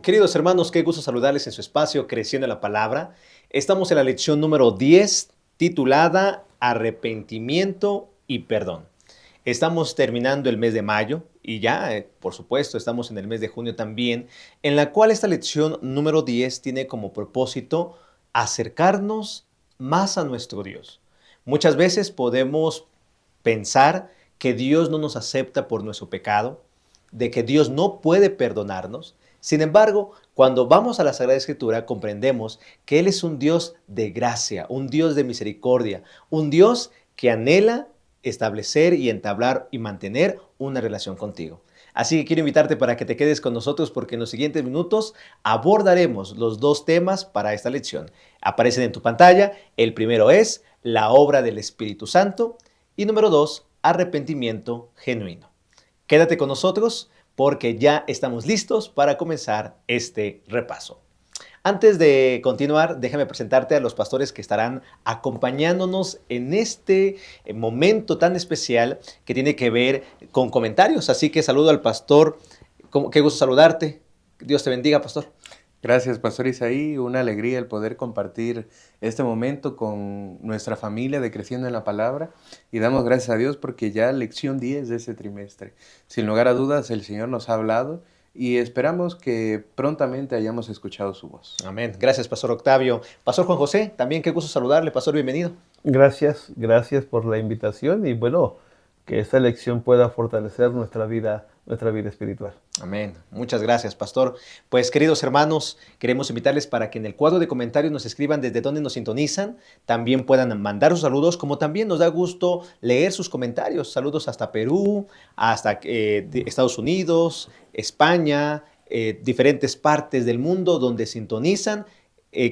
Queridos hermanos, qué gusto saludarles en su espacio Creciendo en la Palabra. Estamos en la lección número 10, titulada Arrepentimiento y Perdón. Estamos terminando el mes de mayo y ya, por supuesto, estamos en el mes de junio también, en la cual esta lección número 10 tiene como propósito acercarnos más a nuestro Dios. Muchas veces podemos pensar que Dios no nos acepta por nuestro pecado, de que Dios no puede perdonarnos. Sin embargo, cuando vamos a la Sagrada Escritura, comprendemos que Él es un Dios de gracia, un Dios de misericordia, un Dios que anhela establecer y entablar y mantener una relación contigo. Así que quiero invitarte para que te quedes con nosotros porque en los siguientes minutos abordaremos los dos temas para esta lección. Aparecen en tu pantalla. El primero es la obra del Espíritu Santo y número 2, arrepentimiento genuino. Quédate con nosotros porque ya estamos listos para comenzar este repaso. Antes de continuar, déjame presentarte a los pastores que estarán acompañándonos en este momento tan especial que tiene que ver con comentarios. Así que saludo al pastor. Qué gusto saludarte. Dios te bendiga, pastor. Gracias, Pastor Isaí. Una alegría el poder compartir este momento con nuestra familia de Creciendo en la Palabra. Y damos gracias a Dios porque ya lección 10 de este trimestre. Sin lugar a dudas, el Señor nos ha hablado y esperamos que prontamente hayamos escuchado su voz. Amén. Gracias, pastor Octavio. Pastor Juan José, también qué gusto saludarle. Pastor, bienvenido. Gracias por la invitación y bueno, que esta lección pueda fortalecer nuestra vida espiritual. Amén. Muchas gracias, pastor. Pues, queridos hermanos, queremos invitarles para que en el cuadro de comentarios nos escriban desde dónde nos sintonizan. También puedan mandar sus saludos, como también nos da gusto leer sus comentarios. Saludos hasta Perú, hasta Estados Unidos, España, diferentes partes del mundo donde sintonizan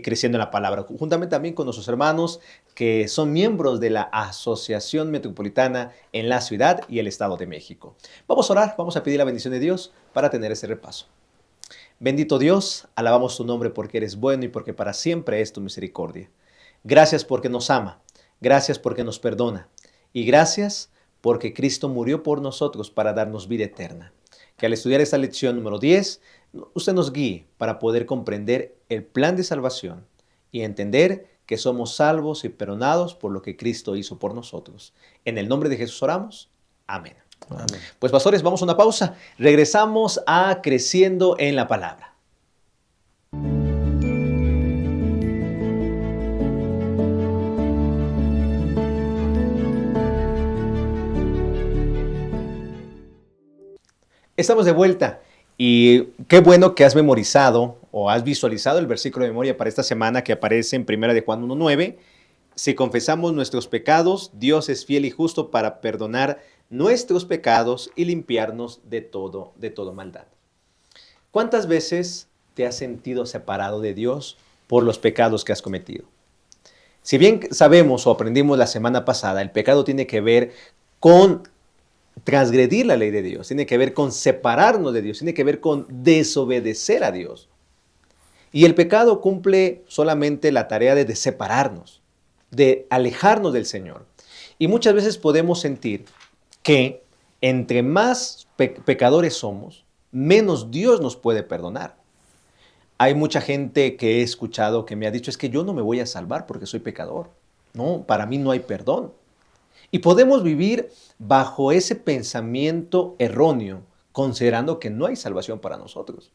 Creciendo en la Palabra, juntamente también con nuestros hermanos que son miembros de la Asociación Metropolitana en la Ciudad y el Estado de México. Vamos a orar, vamos a pedir la bendición de Dios para tener ese repaso. Bendito Dios, alabamos tu nombre porque eres bueno y porque para siempre es tu misericordia. Gracias porque nos ama, gracias porque nos perdona y gracias porque Cristo murió por nosotros para darnos vida eterna. Que al estudiar esta lección número 10, usted nos guíe para poder comprender el plan de salvación y entender que somos salvos y perdonados por lo que Cristo hizo por nosotros. En el nombre de Jesús oramos. Amén. Amén. Pues pastores, vamos a una pausa. Regresamos a Creciendo en la Palabra. Estamos de vuelta y qué bueno que has memorizado o has visualizado el versículo de memoria para esta semana que aparece en 1 de Juan 1:9. Si confesamos nuestros pecados, Dios es fiel y justo para perdonar nuestros pecados y limpiarnos de todo maldad. ¿Cuántas veces te has sentido separado de Dios por los pecados que has cometido? Si bien sabemos o aprendimos la semana pasada, el pecado tiene que ver con transgredir la ley de Dios, tiene que ver con separarnos de Dios, tiene que ver con desobedecer a Dios. Y el pecado cumple solamente la tarea de separarnos, de alejarnos del Señor. Y muchas veces podemos sentir que entre más pecadores somos, menos Dios nos puede perdonar. Hay mucha gente que he escuchado que me ha dicho, es que yo no me voy a salvar porque soy pecador. No, para mí no hay perdón. Y podemos vivir bajo ese pensamiento erróneo, considerando que no hay salvación para nosotros.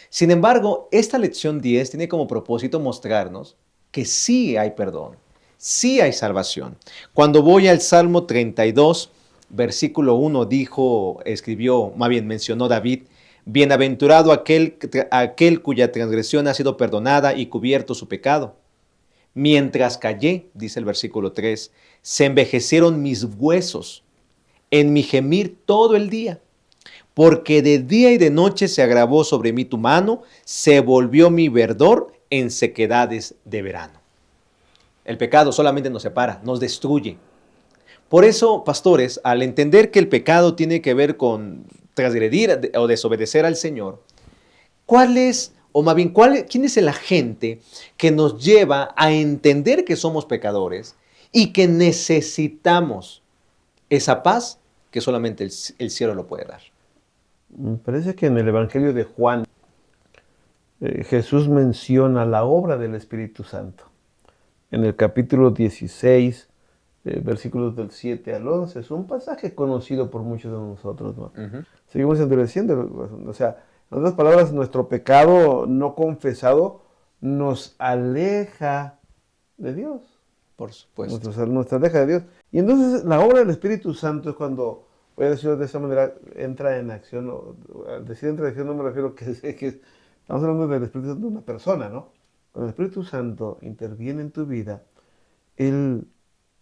Sin embargo, esta lección 10 tiene como propósito mostrarnos que sí hay perdón, sí hay salvación. Cuando voy al Salmo 32, versículo 1, mencionó David, bienaventurado aquel cuya transgresión ha sido perdonada y cubierto su pecado. Mientras callé, dice el versículo 3, se envejecieron mis huesos en mi gemir todo el día, porque de día y de noche se agravó sobre mí tu mano, se volvió mi verdor en sequedades de verano. El pecado solamente nos separa, nos destruye. Por eso, pastores, al entender que el pecado tiene que ver con transgredir o desobedecer al Señor, ¿quién es el agente que nos lleva a entender que somos pecadores y que necesitamos esa paz que solamente el cielo lo puede dar? Me parece que en el Evangelio de Juan Jesús menciona la obra del Espíritu Santo. En el capítulo 16, versículos del 7 al 11, es un pasaje conocido por muchos de nosotros, ¿no? Seguimos endureciendo, o sea, en otras palabras, nuestro pecado no confesado nos aleja de Dios. Por supuesto. Nos aleja de Dios. Y entonces la obra del Espíritu Santo es cuando, voy a decirlo de esa manera, entra en acción. Al decir entra en acción no me refiero que estamos hablando del Espíritu Santo de una persona, ¿no? Cuando el Espíritu Santo interviene en tu vida, Él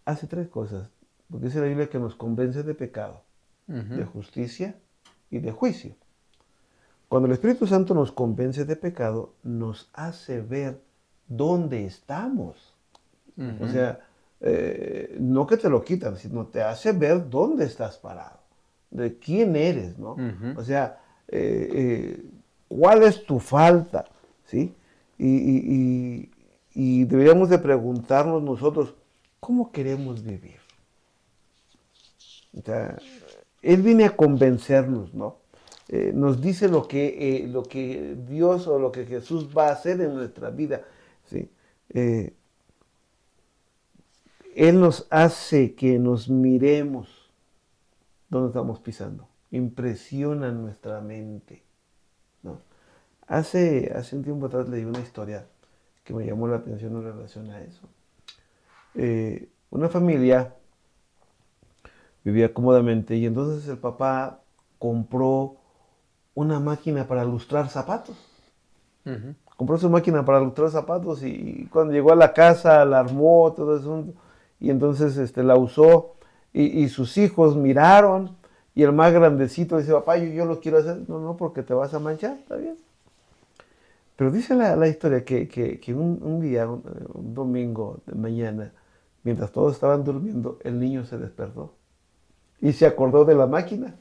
hace tres cosas. Porque dice la Biblia que nos convence de pecado, de justicia y de juicio. Cuando el Espíritu Santo nos convence de pecado, nos hace ver dónde estamos. O sea, no que te lo quitan, sino te hace ver dónde estás parado, de quién eres, ¿no? O sea, cuál es tu falta, ¿sí? Y deberíamos de preguntarnos nosotros, ¿cómo queremos vivir? O sea, Él viene a convencernos, ¿no? Nos dice lo que Dios o lo que Jesús va a hacer en nuestra vida, ¿sí? Él nos hace que nos miremos dónde estamos pisando. Impresiona nuestra mente, ¿no? Hace un tiempo atrás leí una historia que me llamó la atención en relación a eso. Una familia vivía cómodamente y entonces el papá compró una máquina para lustrar zapatos. Compró su máquina para lustrar zapatos y cuando llegó a la casa la armó, todo eso, y entonces la usó y sus hijos miraron y el más grandecito dice, papá, yo lo quiero hacer. No, porque te vas a manchar, está bien. Pero dice la historia que un día, un domingo de mañana, mientras todos estaban durmiendo, el niño se despertó y se acordó de la máquina.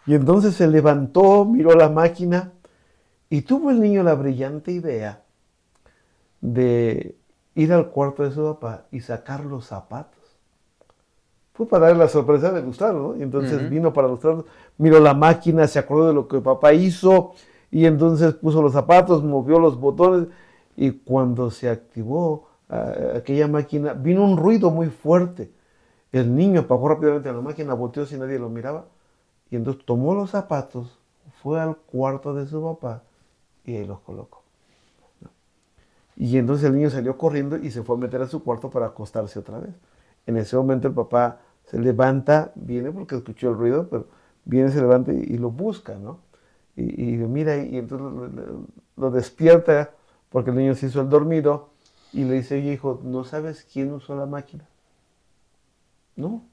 Y entonces se levantó, miró la máquina y tuvo el niño la brillante idea de ir al cuarto de su papá y sacar los zapatos. Fue para darle la sorpresa de lustrarlo, ¿no? Y entonces vino para lustrarlo, miró la máquina, se acordó de lo que papá hizo y entonces puso los zapatos, movió los botones y cuando se activó aquella máquina, vino un ruido muy fuerte. El niño apagó rápidamente la máquina, volteó si nadie lo miraba y entonces tomó los zapatos, fue al cuarto de su papá y ahí los colocó. Y entonces el niño salió corriendo y se fue a meter a su cuarto para acostarse otra vez. En ese momento el papá se levanta, viene porque escuchó el ruido, pero viene, se levanta y lo busca, ¿no? Y mira, y entonces lo despierta porque el niño se hizo el dormido y le dice, oye hijo, ¿no sabes quién usó la máquina? No.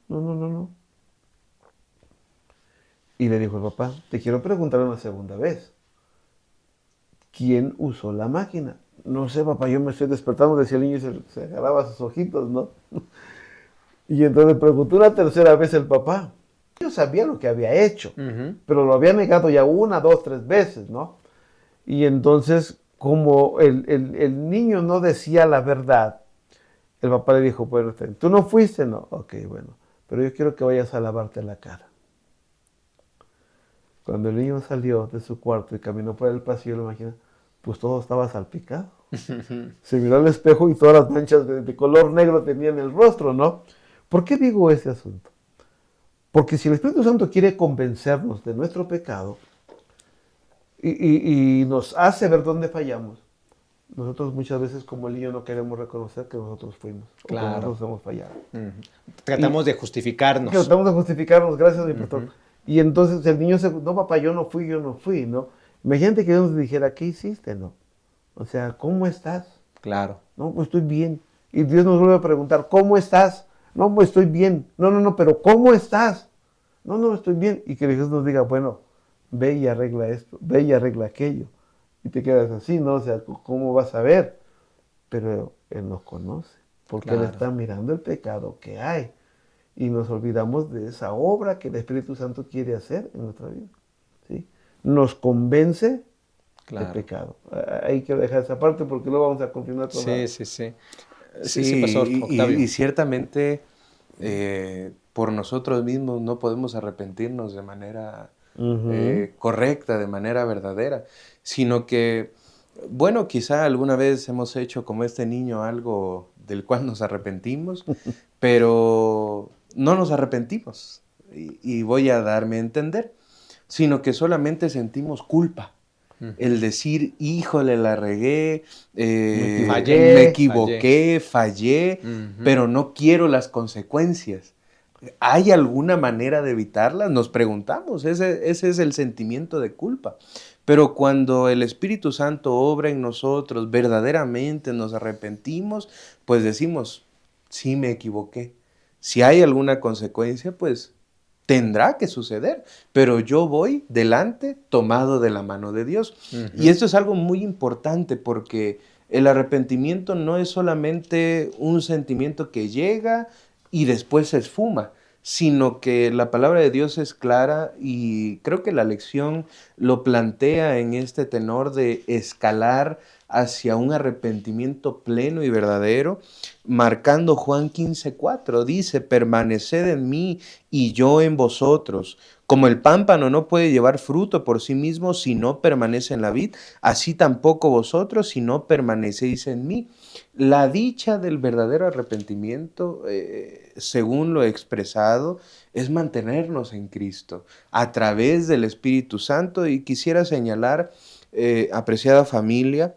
Y le dijo el papá, te quiero preguntar una segunda vez. ¿Quién usó la máquina? No sé, papá, yo me estoy despertando, decía el niño y se agarraba sus ojitos, ¿no? Y entonces preguntó una tercera vez el papá. Yo sabía lo que había hecho, pero lo había negado ya 1, 2, 3 veces, ¿no? Y entonces, como el niño no decía la verdad, el papá le dijo, bueno, ¿tú no fuiste? No, ok, bueno, pero yo quiero que vayas a lavarte la cara. Cuando el niño salió de su cuarto y caminó por el pasillo, la máquina, pues todo estaba salpicado. Se miró al espejo y todas las manchas de color negro tenían el rostro, ¿no? ¿Por qué digo ese asunto? Porque si el Espíritu Santo quiere convencernos de nuestro pecado y nos hace ver dónde fallamos, nosotros muchas veces como el niño no queremos reconocer que nosotros fuimos, claro, o que nosotros hemos fallado. Tratamos de justificarnos. Tratamos de justificarnos, gracias, mi pastor. Y entonces el niño no, papá, yo no fui, ¿no? Imagínate que Dios nos dijera, ¿qué hiciste, no? O sea, ¿cómo estás? Claro. No, pues estoy bien. Y Dios nos vuelve a preguntar, ¿cómo estás? No, pues estoy bien. No, pero ¿cómo estás? No, estoy bien. Y que Dios nos diga, bueno, ve y arregla esto, ve y arregla aquello. Y te quedas así, ¿no? O sea, ¿cómo vas a ver? Pero Él nos conoce, porque claro, Él está mirando el pecado que hay. Y nos olvidamos de esa obra que el Espíritu Santo quiere hacer en nuestra vida, ¿sí? Nos convence de pecado. Hay que dejar esa parte porque luego vamos a continuar con Sí, pastor Octavio. Y ciertamente por nosotros mismos no podemos arrepentirnos de manera correcta, de manera verdadera, sino que Bueno, quizá alguna vez hemos hecho como este niño algo del cual nos arrepentimos, pero no nos arrepentimos. Y voy a darme a entender, sino que solamente sentimos culpa. Ujú. El decir, híjole, la regué, Fallé. me equivoqué, fallé, Ujú. pero no quiero las consecuencias. ¿Hay alguna manera de evitarlas? Nos preguntamos, ese es el sentimiento de culpa. Pero cuando el Espíritu Santo obra en nosotros, verdaderamente nos arrepentimos, pues decimos, sí me equivoqué. Si hay alguna consecuencia, pues tendrá que suceder, pero yo voy delante tomado de la mano de Dios. Y Ujú. esto es algo muy importante porque el arrepentimiento no es solamente un sentimiento que llega y después se esfuma, sino que la palabra de Dios es clara y creo que la lección lo plantea en este tenor de escalar hacia un arrepentimiento pleno y verdadero, marcando Juan 15:4, dice, permaneced en mí y yo en vosotros. Como el pámpano no puede llevar fruto por sí mismo si no permanece en la vid, así tampoco vosotros si no permanecéis en mí. La dicha del verdadero arrepentimiento, según lo expresado, es mantenernos en Cristo a través del Espíritu Santo. Y quisiera señalar, apreciada familia,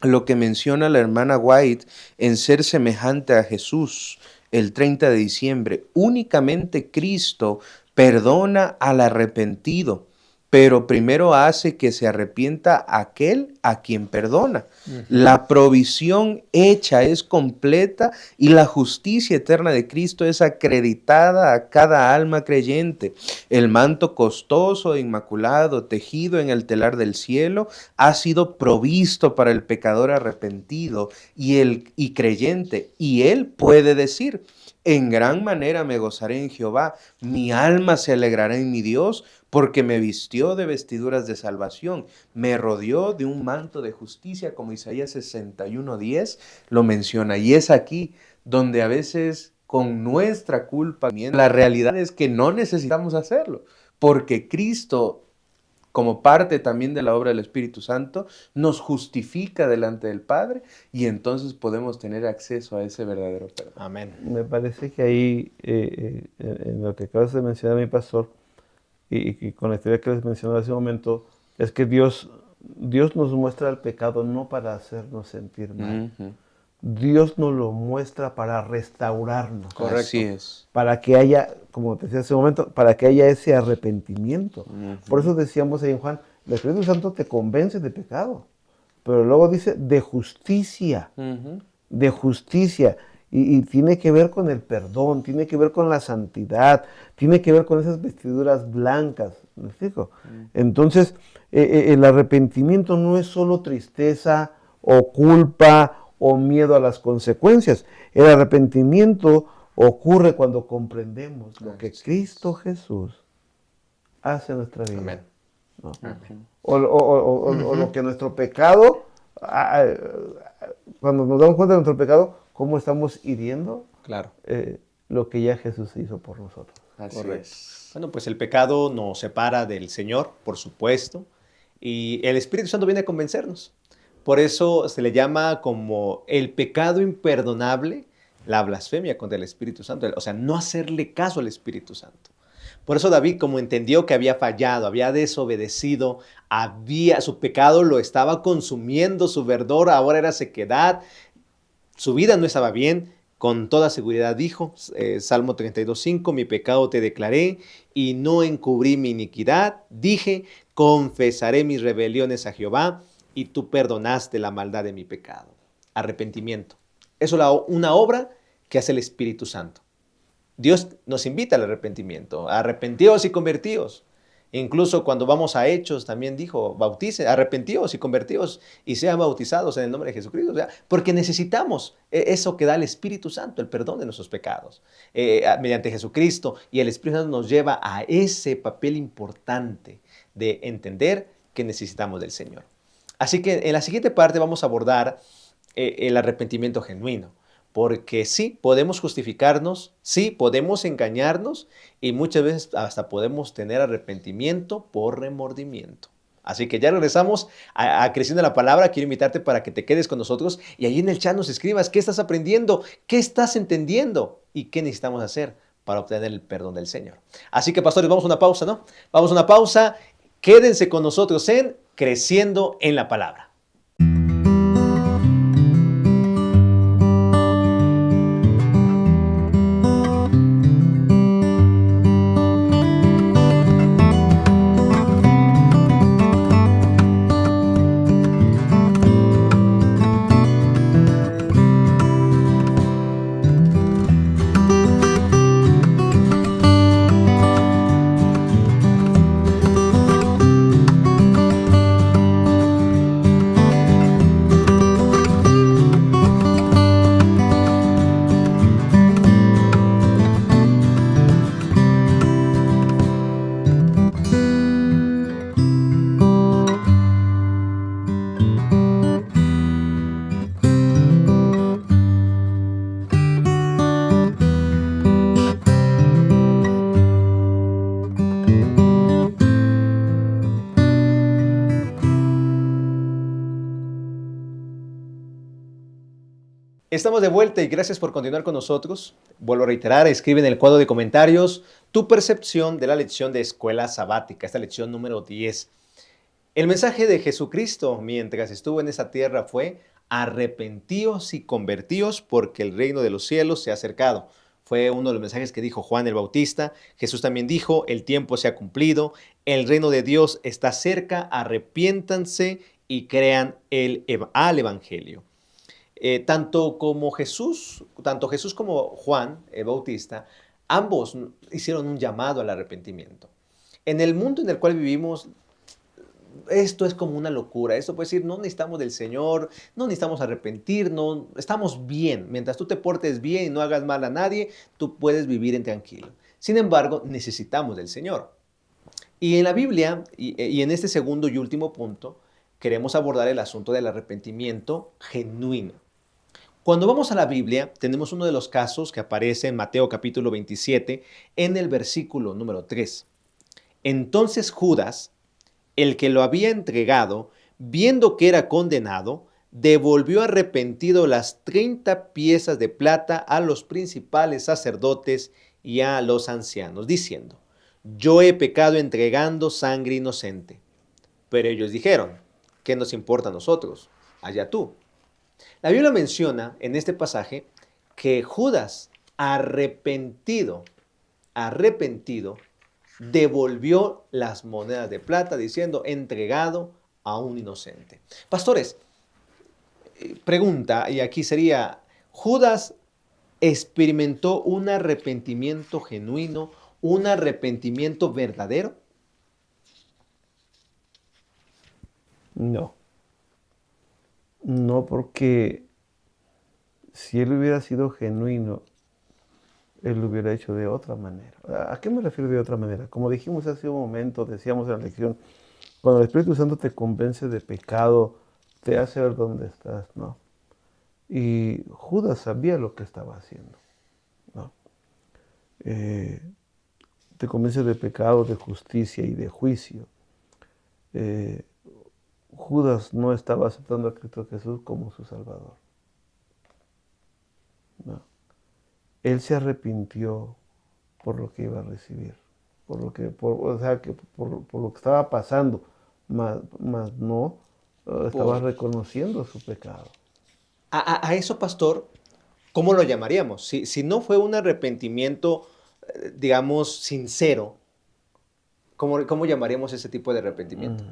lo que menciona la hermana White en ser semejante a Jesús el 30 de diciembre. Únicamente Cristo perdona al arrepentido, pero primero hace que se arrepienta aquel a quien perdona. Ujú. La provisión hecha es completa y la justicia eterna de Cristo es acreditada a cada alma creyente. El manto costoso e inmaculado, tejido en el telar del cielo, ha sido provisto para el pecador arrepentido y creyente, y él puede decir, en gran manera me gozaré en Jehová, mi alma se alegrará en mi Dios, porque me vistió de vestiduras de salvación, me rodeó de un manto de justicia, como Isaías 61:10 lo menciona. Y es aquí donde a veces con nuestra culpa, la realidad es que no necesitamos hacerlo, porque Cristo, como parte también de la obra del Espíritu Santo, nos justifica delante del Padre y entonces podemos tener acceso a ese verdadero perdón. Amén. Me parece que ahí, en lo que acabas de mencionar, mi pastor, y con la historia que les mencioné hace un momento, es que Dios nos muestra el pecado no para hacernos sentir mal. Ujú. Dios nos lo muestra para restaurarnos, Correcto. Así es. para que haya, como te decía hace un momento, para que haya ese arrepentimiento. Por Ujú. eso decíamos ahí en Juan, el Espíritu Santo te convence de pecado, pero luego dice de justicia, Ujú. de justicia. Y tiene que ver con el perdón, tiene que ver con la santidad, tiene que ver con esas vestiduras blancas. ¿Me explico? Entonces, el arrepentimiento no es solo tristeza o culpa o miedo a las consecuencias. El arrepentimiento ocurre cuando comprendemos lo que Así es. Cristo Jesús hace en nuestra vida. Amén. ¿No? Amén. O lo que nuestro pecado, ah, cuando nos damos cuenta de nuestro pecado, cómo estamos hiriendo Claro. lo que ya Jesús hizo por nosotros. Así Correcto. es. Bueno, pues el pecado nos separa del Señor, por supuesto, y el Espíritu Santo viene a convencernos. Por eso se le llama como el pecado imperdonable, la blasfemia contra el Espíritu Santo, o sea, no hacerle caso al Espíritu Santo. Por eso David, como entendió que había fallado, había desobedecido, su pecado lo estaba consumiendo, su verdor ahora era sequedad, su vida no estaba bien, con toda seguridad dijo, Salmo 32:5, mi pecado te declaré y no encubrí mi iniquidad. Dije, confesaré mis rebeliones a Jehová y tú perdonaste la maldad de mi pecado. Arrepentimiento. Eso es una obra que hace el Espíritu Santo. Dios nos invita al arrepentimiento. Arrepentíos y convertíos. Incluso cuando vamos a Hechos también dijo, bauticen, arrepentíos y convertíos y sean bautizados en el nombre de Jesucristo. O sea, porque necesitamos eso que da el Espíritu Santo, el perdón de nuestros pecados, mediante Jesucristo. Y el Espíritu Santo nos lleva a ese papel importante de entender que necesitamos del Señor. Así que en la siguiente parte vamos a abordar el arrepentimiento genuino. Porque sí, podemos justificarnos, sí, podemos engañarnos y muchas veces hasta podemos tener arrepentimiento por remordimiento. Así que ya regresamos a Creciendo en la Palabra. Quiero invitarte para que te quedes con nosotros y ahí en el chat nos escribas qué estás aprendiendo, qué estás entendiendo y qué necesitamos hacer para obtener el perdón del Señor. Así que, pastores, vamos a una pausa, ¿no? Vamos a una pausa. Quédense con nosotros en Creciendo en la Palabra. Estamos de vuelta y gracias por continuar con nosotros. Vuelvo a reiterar, escribe en el cuadro de comentarios tu percepción de la lección de escuela sabática, esta lección número 10. El mensaje de Jesucristo mientras estuvo en esa tierra fue: arrepentíos y convertíos porque el reino de los cielos se ha acercado. Fue uno de los mensajes que dijo Juan el Bautista. Jesús también dijo: el tiempo se ha cumplido, el reino de Dios está cerca, arrepiéntanse y crean al Evangelio. Tanto Jesús como Juan el Bautista, ambos hicieron un llamado al arrepentimiento. En el mundo en el cual vivimos, esto es como una locura. Esto puede decir, no necesitamos del Señor, no necesitamos arrepentirnos, estamos bien. Mientras tú te portes bien y no hagas mal a nadie, tú puedes vivir en tranquilo. Sin embargo, necesitamos del Señor. Y en la Biblia, y en este segundo y último punto, queremos abordar el asunto del arrepentimiento genuino. Cuando vamos a la Biblia, tenemos uno de los casos que aparece en Mateo capítulo 27, en el versículo número 3. Entonces Judas, el que lo había entregado, viendo que era condenado, devolvió arrepentido las 30 piezas de plata a los principales sacerdotes y a los ancianos, diciendo: yo he pecado entregando sangre inocente. Pero ellos dijeron: ¿qué nos importa a nosotros? Allá tú. La Biblia menciona en este pasaje que Judas, arrepentido, devolvió las monedas de plata diciendo: entregado a un inocente. Pastores, pregunta, y aquí sería: ¿Judas experimentó un arrepentimiento genuino, un arrepentimiento verdadero? No. No, porque si él hubiera sido genuino, él lo hubiera hecho de otra manera. ¿A qué me refiero de otra manera? Como dijimos hace un momento, decíamos en la lección, cuando el Espíritu Santo te convence de pecado, te hace ver dónde estás, ¿no? Y Judas sabía lo que estaba haciendo, ¿no? Te convence de pecado, de justicia y de juicio. Judas no estaba aceptando a Cristo Jesús como su Salvador. No. Él se arrepintió por lo que iba a recibir, por lo que estaba pasando, mas no estaba reconociendo su pecado. A eso, pastor, ¿cómo lo llamaríamos? Si no fue un arrepentimiento, digamos, sincero, ¿cómo llamaríamos ese tipo de arrepentimiento?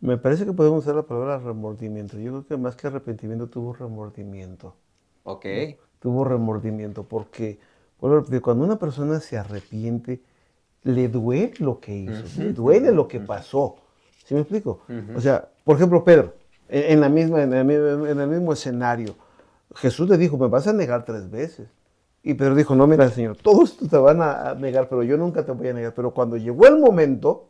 Me parece que podemos usar la palabra remordimiento. Yo creo que más que arrepentimiento tuvo remordimiento. Ok. ¿No? Tuvo remordimiento porque cuando una persona se arrepiente, le duele lo que hizo, le duele lo que pasó. ¿Sí me explico? O sea, por ejemplo, Pedro, en el mismo escenario, Jesús le dijo: me vas a negar 3 veces. Y Pedro dijo: no, mira, Señor, todos te van a negar, pero yo nunca te voy a negar. Pero cuando llegó el momento,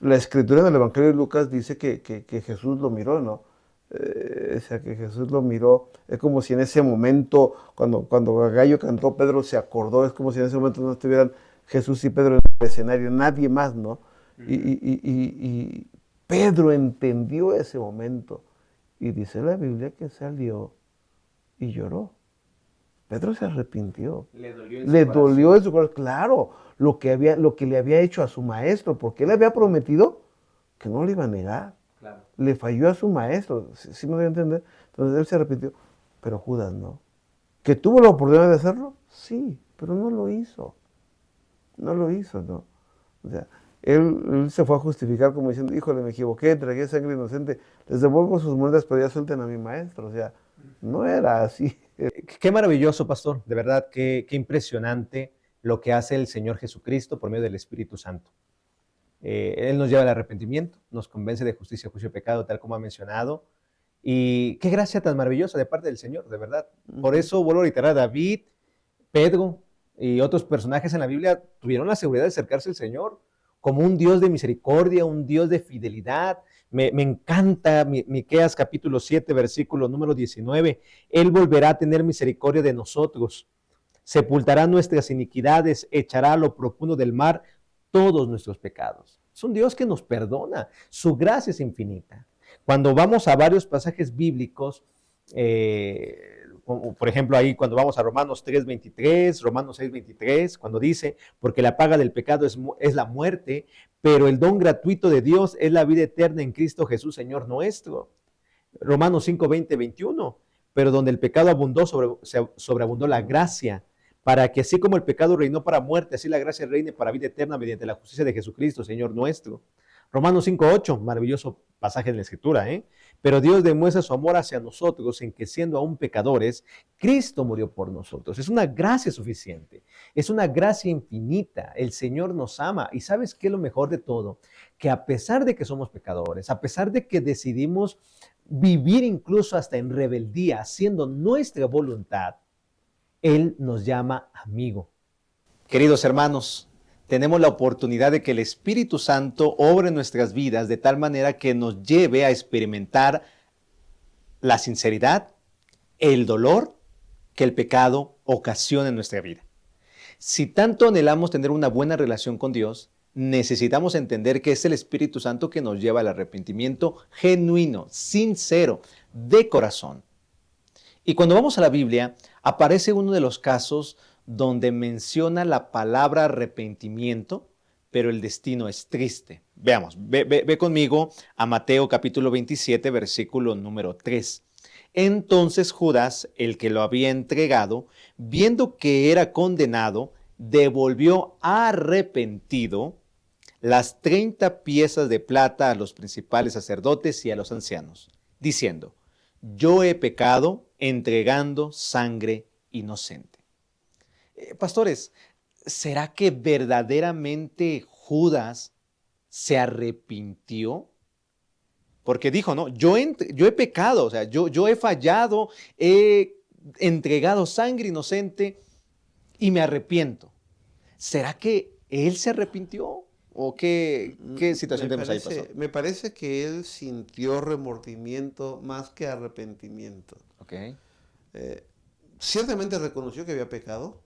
la escritura en el Evangelio de Lucas dice que Jesús lo miró, ¿no? O sea, que Jesús lo miró. Es como si en ese momento, cuando Gallo cantó, Pedro se acordó. Es como si en ese momento no estuvieran Jesús y Pedro en el escenario, nadie más, ¿no? Y Pedro entendió ese momento y dice la Biblia que salió y lloró. Pedro se arrepintió. Le dolió en su corazón. Claro, lo que le había hecho a su maestro, porque él había prometido que no le iba a negar. Claro. Le falló a su maestro, ¿sí me voy a entender? Entonces él se arrepintió, pero Judas no. ¿Que tuvo la oportunidad de hacerlo? Sí, pero no lo hizo. No lo hizo, ¿no? O sea, él se fue a justificar como diciendo, híjole, me equivoqué, entregué sangre inocente, les devuelvo sus monedas, pero ya suelten a mi maestro. O sea, no era así. Qué maravilloso, pastor. De verdad, qué impresionante lo que hace el Señor Jesucristo por medio del Espíritu Santo. Él nos lleva al arrepentimiento, nos convence de justicia, juicio y pecado, tal como ha mencionado. Y qué gracia tan maravillosa de parte del Señor, de verdad. Por eso vuelvo a reiterar, David, Pedro y otros personajes en la Biblia tuvieron la seguridad de acercarse al Señor como un Dios de misericordia, un Dios de fidelidad. Me encanta Miqueas capítulo 7, versículo número 19. Él volverá a tener misericordia de nosotros, sepultará nuestras iniquidades, echará a lo profundo del mar todos nuestros pecados. Es un Dios que nos perdona, su gracia es infinita. Cuando vamos a varios pasajes bíblicos, como por ejemplo ahí cuando vamos a Romanos 3:23, Romanos 6:23, cuando dice, porque la paga del pecado es la muerte, pero el don gratuito de Dios es la vida eterna en Cristo Jesús, Señor nuestro. Romanos 5:20-21, pero donde el pecado abundó, sobreabundó la gracia, para que así como el pecado reinó para muerte, así la gracia reine para vida eterna mediante la justicia de Jesucristo, Señor nuestro. Romanos 5:8, maravilloso pasaje en la Escritura, ¿eh? Pero Dios demuestra su amor hacia nosotros en que siendo aún pecadores, Cristo murió por nosotros. Es una gracia suficiente, es una gracia infinita. El Señor nos ama y ¿sabes qué es lo mejor de todo? Que a pesar de que somos pecadores, a pesar de que decidimos vivir incluso hasta en rebeldía, haciendo nuestra voluntad, Él nos llama amigo. Queridos hermanos, tenemos la oportunidad de que el Espíritu Santo obre en nuestras vidas de tal manera que nos lleve a experimentar la sinceridad, el dolor que el pecado ocasiona en nuestra vida. Si tanto anhelamos tener una buena relación con Dios, necesitamos entender que es el Espíritu Santo que nos lleva al arrepentimiento genuino, sincero, de corazón. Y cuando vamos a la Biblia, aparece uno de los casos donde menciona la palabra arrepentimiento, pero el destino es triste. Veamos, ve conmigo a Mateo capítulo 27, versículo número 3. Entonces Judas, el que lo había entregado, viendo que era condenado, devolvió arrepentido las 30 piezas de plata a los principales sacerdotes y a los ancianos, diciendo, yo he pecado entregando sangre inocente. Pastores, ¿será que verdaderamente Judas se arrepintió? Porque dijo, no, yo he pecado, o sea, yo he fallado, he entregado sangre inocente y me arrepiento. ¿Será que él se arrepintió? ¿O qué situación tenemos ahí, pastor? Me parece que él sintió remordimiento más que arrepentimiento. Okay. Ciertamente reconoció que había pecado,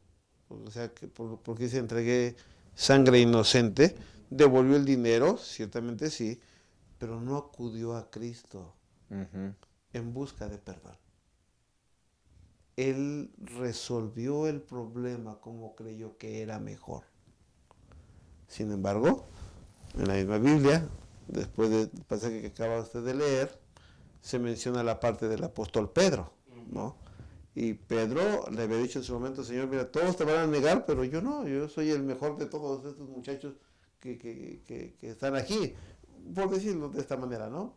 o sea, que porque se entregué sangre inocente, devolvió el dinero, ciertamente sí, pero no acudió a Cristo en busca de perdón. Él resolvió el problema como creyó que era mejor. Sin embargo, en la misma Biblia, después del pasaje que acaba usted de leer, se menciona la parte del apóstol Pedro, ¿no? Y Pedro le había dicho en su momento, Señor, mira, todos te van a negar, pero yo no, yo soy el mejor de todos estos muchachos que están aquí, por decirlo de esta manera, ¿no?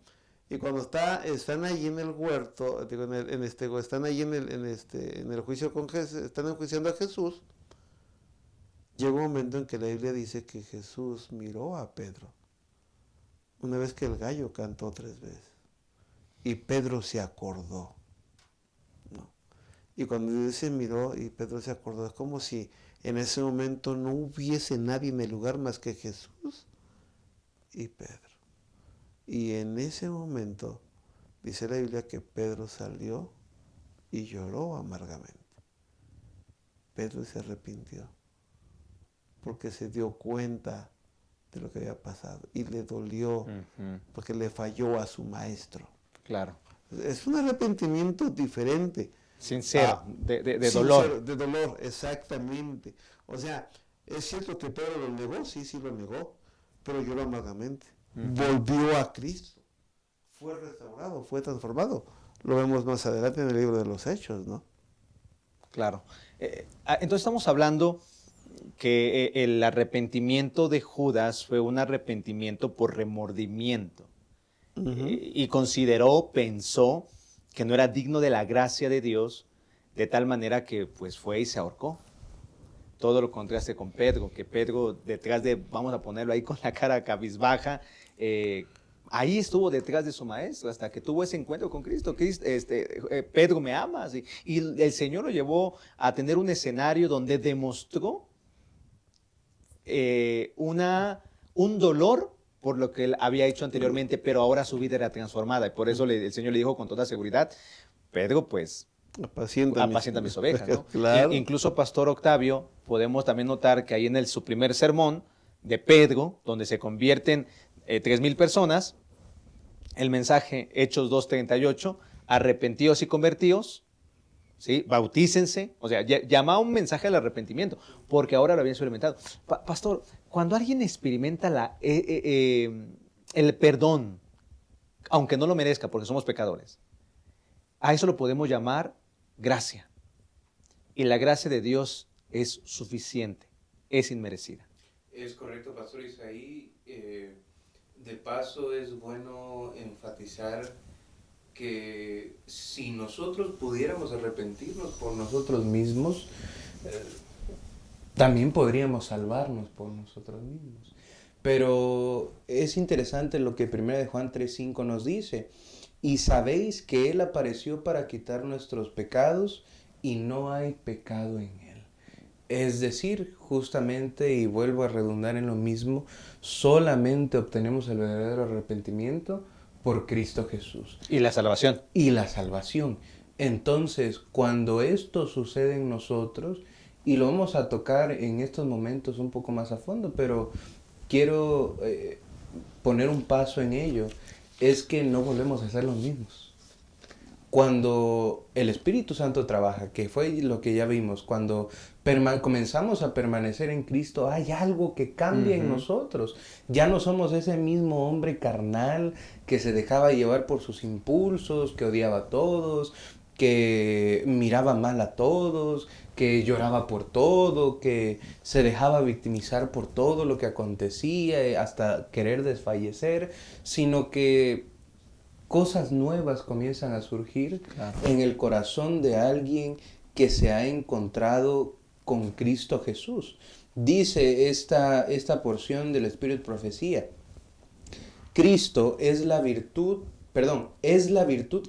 Y cuando están ahí en el huerto, están ahí en el juicio con Jesús, están enjuiciando a Jesús, llega un momento en que la Biblia dice que Jesús miró a Pedro, una vez que el gallo cantó 3 veces, y Pedro se acordó, ¿no? Y cuando dice miró y Pedro se acordó, es como si en ese momento no hubiese nadie en el lugar más que Jesús y Pedro. Y en ese momento dice la Biblia que Pedro salió y lloró amargamente. Pedro se arrepintió porque se dio cuenta de lo que había pasado y le dolió Ujú. porque le falló a su maestro. Claro. Es un arrepentimiento diferente. Sincero, Ah, de sincero, dolor. de dolor, exactamente. O sea, es cierto que Pedro lo negó, sí, sí lo negó, pero lloró amargamente. Volvió a Cristo, fue restaurado, fue transformado. Lo vemos más adelante en el libro de los Hechos, ¿no? Claro. Entonces estamos hablando que el arrepentimiento de Judas fue un arrepentimiento por remordimiento. Y consideró, pensó que no era digno de la gracia de Dios, de tal manera que pues fue y se ahorcó. Todo lo contraste con Pedro, que Pedro detrás de, vamos a ponerlo ahí con la cara cabizbaja, ahí estuvo detrás de su maestro hasta que tuvo ese encuentro con Cristo. Pedro, ¿me amas? Y el Señor lo llevó a tener un escenario donde demostró un dolor por lo que él había hecho anteriormente, pero ahora su vida era transformada. Y por eso el Señor le dijo con toda seguridad, Pedro, pues, apacienta mis ovejas, ¿no? Claro. Incluso Pastor Octavio, podemos también notar que ahí en su primer sermón de Pedro, donde se convierten 3,000 personas, el mensaje Hechos 2:38, arrepentíos y convertíos, ¿sí? Bautícense, o sea, llama un mensaje al arrepentimiento, porque ahora lo habían experimentado. Pastor, cuando alguien experimenta el perdón, aunque no lo merezca, porque somos pecadores, a eso lo podemos llamar gracia. Y la gracia de Dios es suficiente, es inmerecida. Es correcto, Pastor Isaí. De paso es bueno enfatizar que si nosotros pudiéramos arrepentirnos por nosotros mismos, también podríamos salvarnos por nosotros mismos. Pero es interesante lo que 1 de Juan 3:5 nos dice. Y sabéis que Él apareció para quitar nuestros pecados y no hay pecado en Él. Es decir, justamente, y vuelvo a redundar en lo mismo, solamente obtenemos el verdadero arrepentimiento por Cristo Jesús. Y la salvación. Y la salvación. Entonces, cuando esto sucede en nosotros, y lo vamos a tocar en estos momentos un poco más a fondo, pero quiero poner un paso en ello, es que no volvemos a ser los mismos. Cuando el Espíritu Santo trabaja, que fue lo que ya vimos, cuando comenzamos a permanecer en Cristo, hay algo que cambia en nosotros. Ya no somos ese mismo hombre carnal que se dejaba llevar por sus impulsos, que odiaba a todos, que miraba mal a todos, que lloraba por todo, que se dejaba victimizar por todo lo que acontecía, hasta querer desfallecer, sino que cosas nuevas comienzan a surgir en el corazón de alguien que se ha encontrado con Cristo Jesús. Dice esta porción del Espíritu Profecía: Cristo es la virtud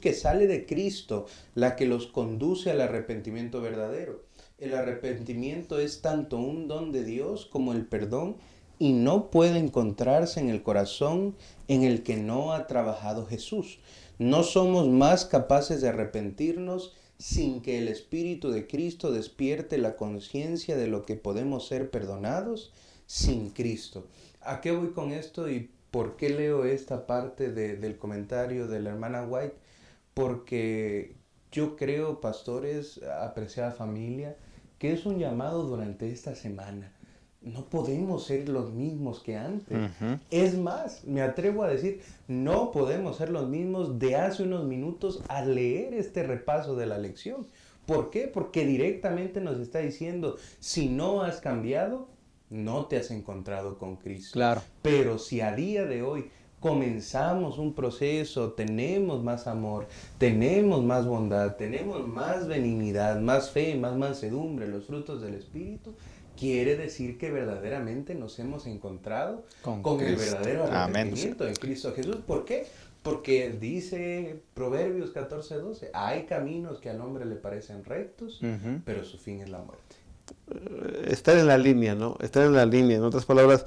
que sale de Cristo, la que los conduce al arrepentimiento verdadero. El arrepentimiento es tanto un don de Dios como el perdón, y no puede encontrarse en el corazón en el que no ha trabajado Jesús. No somos más capaces de arrepentirnos sin que el Espíritu de Cristo despierte la conciencia de lo que podemos ser perdonados sin Cristo. ¿A qué voy con esto y por qué leo esta parte del comentario de la hermana White? Porque yo creo, pastores, apreciada familia, que es un llamado durante esta semana. No podemos ser los mismos que antes. Es más, me atrevo a decir, no podemos ser los mismos de hace unos minutos al leer este repaso de la lección. ¿Por qué? Porque directamente nos está diciendo, si no has cambiado, no te has encontrado con Cristo. Claro. Pero si a día de hoy comenzamos un proceso, tenemos más amor, tenemos más bondad, tenemos más benignidad, más fe, más mansedumbre, los frutos del Espíritu, quiere decir que verdaderamente nos hemos encontrado con el verdadero arrepentimiento en Cristo Jesús. ¿Por qué? Porque dice Proverbios 14:12, hay caminos que al hombre le parecen rectos, pero su fin es la muerte. Estar en la línea, ¿no? Estar en la línea. En otras palabras,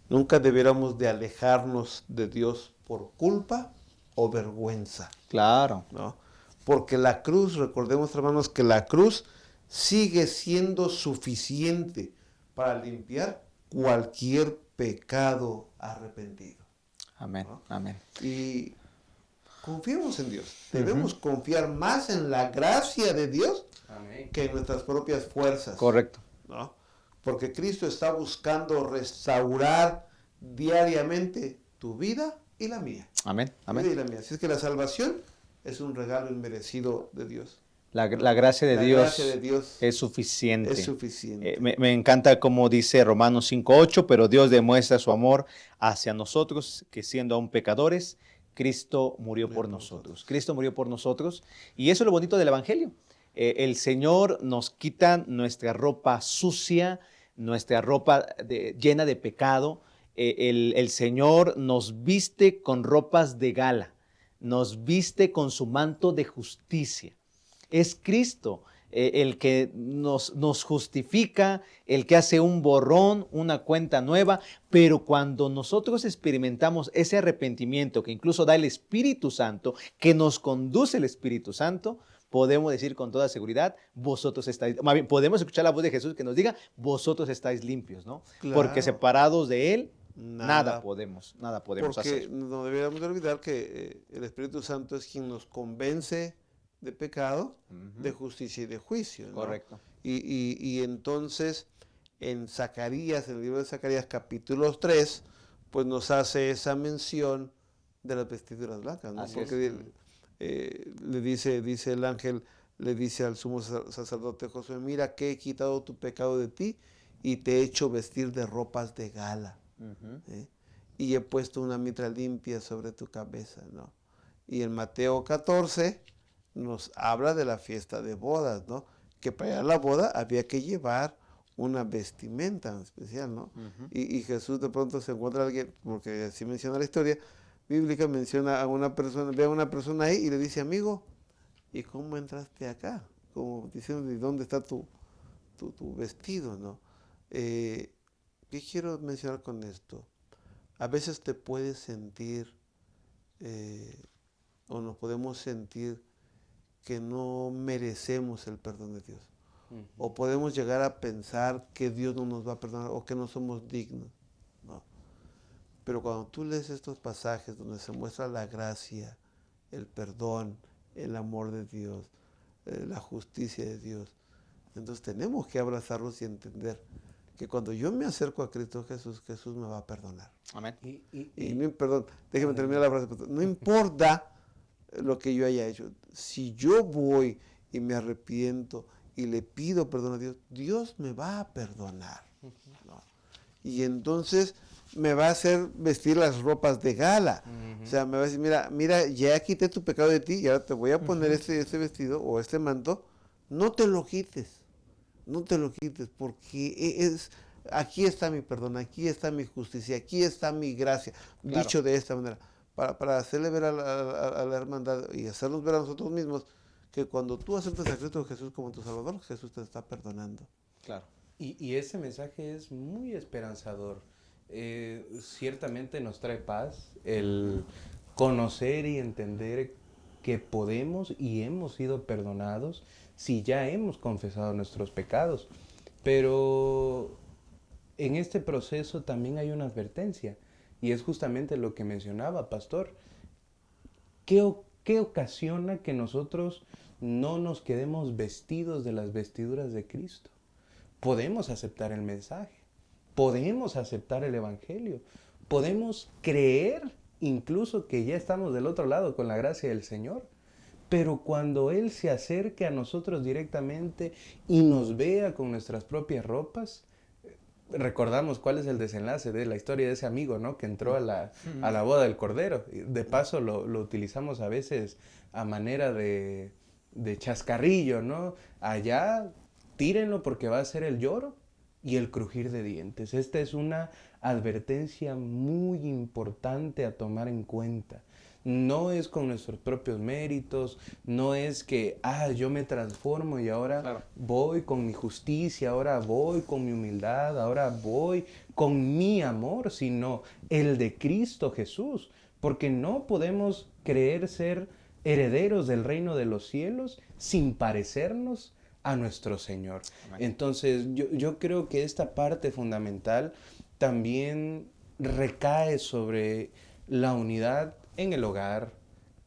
nunca debiéramos de alejarnos de Dios por culpa o vergüenza. Claro. ¿No? Porque la cruz, recordemos, hermanos, que la cruz sigue siendo suficiente para limpiar cualquier pecado arrepentido. Amén, ¿No? amén. Y confiemos en Dios. Debemos confiar más en la gracia de Dios que en nuestras propias fuerzas. Correcto. ¿No? Porque Cristo está buscando restaurar diariamente tu vida y la mía. Amén, Tu amén. vida y la mía. Así es que la salvación es un regalo inmerecido de Dios. La gracia de La Dios gracia de Dios es suficiente. es suficiente. Me encanta como dice Romanos 5:8, pero Dios demuestra su amor hacia nosotros, que siendo aún pecadores, Cristo murió por nosotros. Cristo murió por nosotros. Y eso es lo bonito del Evangelio. El Señor nos quita nuestra ropa sucia, nuestra ropa llena de pecado. El Señor nos viste con ropas de gala, nos viste con su manto de justicia. Es Cristo el que nos justifica, el que hace un borrón, una cuenta nueva, pero cuando nosotros experimentamos ese arrepentimiento que incluso da el Espíritu Santo, que nos conduce el Espíritu Santo, podemos decir con toda seguridad, vosotros estáis, más bien, podemos escuchar la voz de Jesús que nos diga, vosotros estáis limpios, ¿no? Claro. Porque separados de Él, nada Porque podemos hacer. no deberíamos olvidar que el Espíritu Santo es quien nos convence de pecado, de justicia y de juicio, ¿no? Correcto. Y entonces en Zacarías, en el libro de Zacarías capítulo 3, pues nos hace esa mención de las vestiduras blancas, ¿no? Así Porque le dice el ángel, le dice al sumo sacerdote Josué, mira que he quitado tu pecado de ti y te he hecho vestir de ropas de gala. Y he puesto una mitra limpia sobre tu cabeza, ¿no? Y en Mateo 14 nos habla de la fiesta de bodas, ¿no? Que para ir a la boda había que llevar una vestimenta especial, ¿no? Y Jesús de pronto se encuentra a alguien, porque así menciona la historia bíblica, menciona a una persona, ve a una persona ahí y le dice, amigo, ¿y cómo entraste acá? Como diciendo, ¿y dónde está tu vestido, no? ¿Qué quiero mencionar con esto? A veces te puedes sentir, o nos podemos sentir que no merecemos el perdón de Dios. O podemos llegar a pensar que Dios no nos va a perdonar o que no somos dignos. No. Pero cuando tú lees estos pasajes donde se muestra la gracia, el perdón, el amor de Dios, la justicia de Dios, entonces tenemos que abrazarlos y entender que cuando yo me acerco a Cristo Jesús, Jesús me va a perdonar. Amén. Perdón, déjeme terminar la frase. No importa lo que yo haya hecho. Si yo voy y me arrepiento y le pido perdón a Dios, Dios me va a perdonar, ¿no? Y entonces me va a hacer vestir las ropas de gala. O sea, me va a decir, mira, ya quité tu pecado de ti y ahora te voy a poner este vestido o este manto. No te lo quites, porque aquí está mi perdón, aquí está mi justicia, aquí está mi gracia. Claro. Dicho de esta manera, para hacerle ver a la hermandad y hacernos ver a nosotros mismos que cuando tú aceptas a Cristo Jesús como tu Salvador, Jesús te está perdonando. Claro. Y ese mensaje es muy esperanzador. Ciertamente nos trae paz el conocer y entender que podemos y hemos sido perdonados si ya hemos confesado nuestros pecados. Pero en este proceso también hay una advertencia, y es justamente lo que mencionaba, pastor. ¿Qué ocasiona que nosotros no nos quedemos vestidos de las vestiduras de Cristo? Podemos aceptar el mensaje, podemos aceptar el evangelio, podemos creer incluso que ya estamos del otro lado con la gracia del Señor, pero cuando Él se acerque a nosotros directamente y nos vea con nuestras propias ropas, recordamos cuál es el desenlace de la historia de ese amigo, ¿no? Que entró a la boda del Cordero. De paso lo utilizamos a veces a manera de chascarrillo, ¿no? Allá tírenlo porque va a ser el lloro y el crujir de dientes. Esta es una advertencia muy importante a tomar en cuenta. No es con nuestros propios méritos, no es que, yo me transformo y ahora voy con mi justicia, ahora voy con mi humildad, ahora voy con mi amor, sino el de Cristo Jesús. Porque no podemos creer ser herederos del reino de los cielos sin parecernos a nuestro Señor. Amén. Entonces yo creo que esta parte fundamental también recae sobre la unidad en el hogar,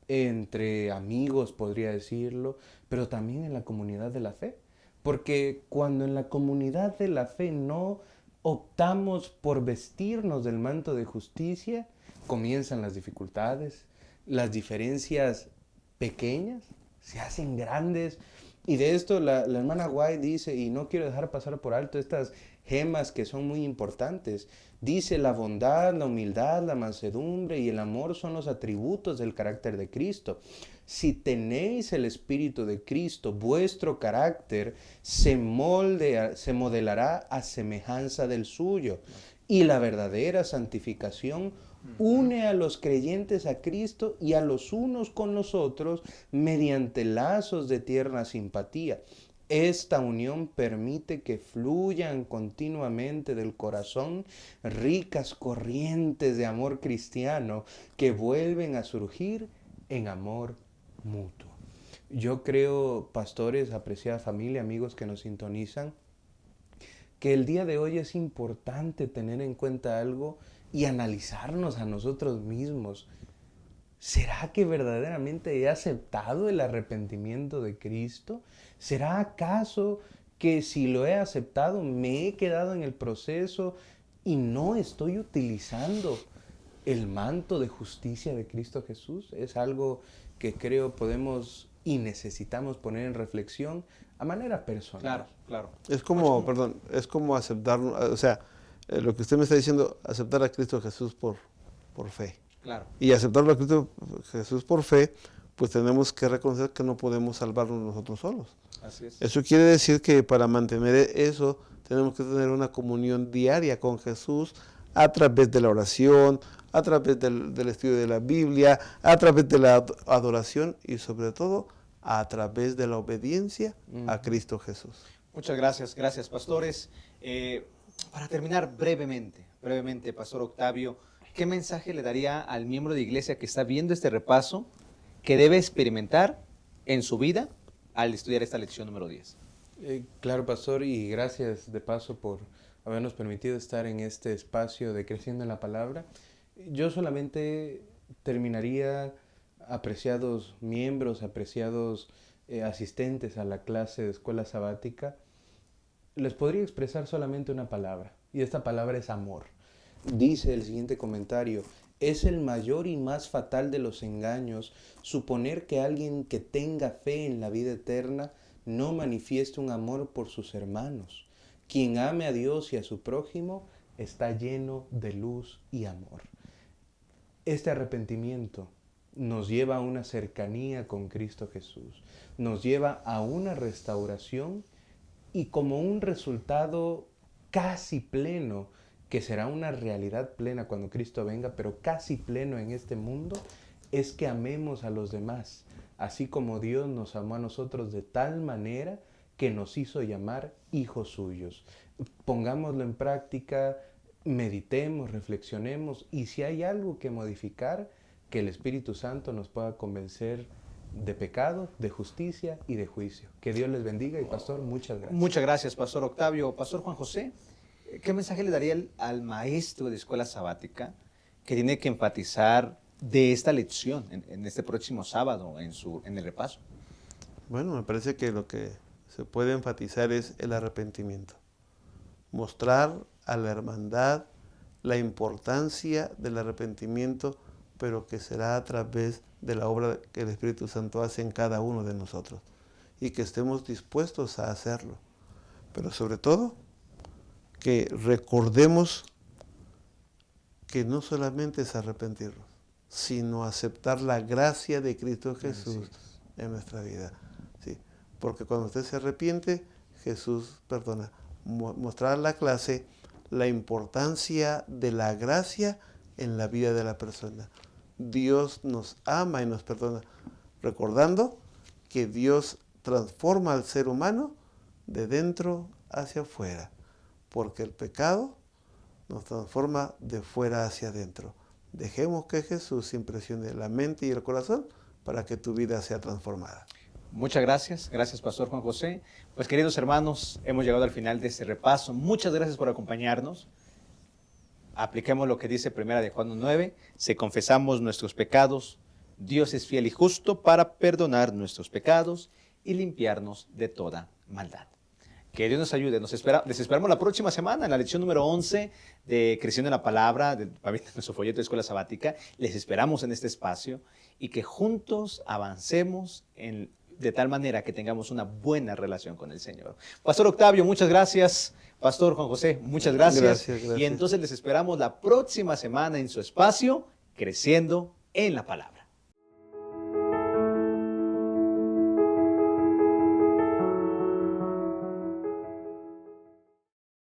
entre amigos, podría decirlo, pero también en la comunidad de la fe. Porque cuando en la comunidad de la fe no optamos por vestirnos del manto de justicia, comienzan las dificultades, las diferencias pequeñas se hacen grandes. Y de esto la hermana White dice, y no quiero dejar pasar por alto estas gemas que son muy importantes. Dice, la bondad, la humildad, la mansedumbre y el amor son los atributos del carácter de Cristo. Si tenéis el Espíritu de Cristo, vuestro carácter se modelará a semejanza del suyo. Y la verdadera santificación une a los creyentes a Cristo y a los unos con los otros mediante lazos de tierna simpatía. Esta unión permite que fluyan continuamente del corazón ricas corrientes de amor cristiano que vuelven a surgir en amor mutuo. Yo creo, pastores, apreciada familia, amigos que nos sintonizan, que el día de hoy es importante tener en cuenta algo y analizarnos a nosotros mismos. ¿Será que verdaderamente he aceptado el arrepentimiento de Cristo? ¿Será acaso que si lo he aceptado me he quedado en el proceso y no estoy utilizando el manto de justicia de Cristo Jesús? Es algo que creo podemos y necesitamos poner en reflexión a manera personal. Claro, claro. Es como, perdón, es como aceptar, o sea, lo que usted me está diciendo, aceptar a Cristo Jesús por fe. Claro. Y aceptarlo a Cristo Jesús por fe, pues tenemos que reconocer que no podemos salvarnos nosotros solos. Así es. Eso quiere decir que para mantener eso, tenemos que tener una comunión diaria con Jesús a través de la oración, a través del estudio de la Biblia, a través de la adoración y sobre todo a través de la obediencia a Cristo Jesús. Muchas gracias, pastores. Para terminar brevemente, Pastor Octavio, ¿qué mensaje le daría al miembro de iglesia que está viendo este repaso que debe experimentar en su vida al estudiar esta lección número 10? Claro, pastor, y gracias de paso por habernos permitido estar en este espacio de Creciendo en la Palabra. Yo solamente terminaría, apreciados miembros, apreciados asistentes a la clase de escuela sabática, les podría expresar solamente una palabra, y esta palabra es amor. Dice el siguiente comentario: es el mayor y más fatal de los engaños suponer que alguien que tenga fe en la vida eterna no manifieste un amor por sus hermanos. Quien ame a Dios y a su prójimo está lleno de luz y amor. Este arrepentimiento nos lleva a una cercanía con Cristo Jesús, nos lleva a una restauración y como un resultado casi pleno, que será una realidad plena cuando Cristo venga, pero casi pleno en este mundo, es que amemos a los demás, así como Dios nos amó a nosotros de tal manera que nos hizo llamar hijos suyos. Pongámoslo en práctica, meditemos, reflexionemos, y si hay algo que modificar, que el Espíritu Santo nos pueda convencer de pecado, de justicia y de juicio. Que Dios les bendiga y pastor, muchas gracias. Muchas gracias, Pastor Octavio. Pastor Juan José, ¿qué mensaje le daría al maestro de escuela sabática que tiene que enfatizar de esta lección en este próximo sábado en el repaso? Bueno, me parece que lo que se puede enfatizar es el arrepentimiento. Mostrar a la hermandad la importancia del arrepentimiento, pero que será a través de la obra que el Espíritu Santo hace en cada uno de nosotros y que estemos dispuestos a hacerlo. Pero sobre todo, que recordemos que no solamente es arrepentirnos, sino aceptar la gracia de Cristo Jesús en nuestra vida. ¿Sí? Porque cuando usted se arrepiente, Jesús perdona. Mostrar la clase la importancia de la gracia en la vida de la persona. Dios nos ama y nos perdona, recordando que Dios transforma al ser humano de dentro hacia afuera, porque el pecado nos transforma de fuera hacia adentro. Dejemos que Jesús impresione la mente y el corazón para que tu vida sea transformada. Muchas gracias, Pastor Juan José. Pues queridos hermanos, hemos llegado al final de este repaso. Muchas gracias por acompañarnos. Apliquemos lo que dice 1 Juan 9, si confesamos nuestros pecados, Dios es fiel y justo para perdonar nuestros pecados y limpiarnos de toda maldad. Que Dios nos ayude. Les esperamos la próxima semana en la lección número 11 de Creciendo en la Palabra, de nuestro folleto de Escuela Sabática. Les esperamos en este espacio y que juntos avancemos de tal manera que tengamos una buena relación con el Señor. Pastor Octavio, muchas gracias. Pastor Juan José, muchas gracias. Gracias. Y entonces les esperamos la próxima semana en su espacio, Creciendo en la Palabra.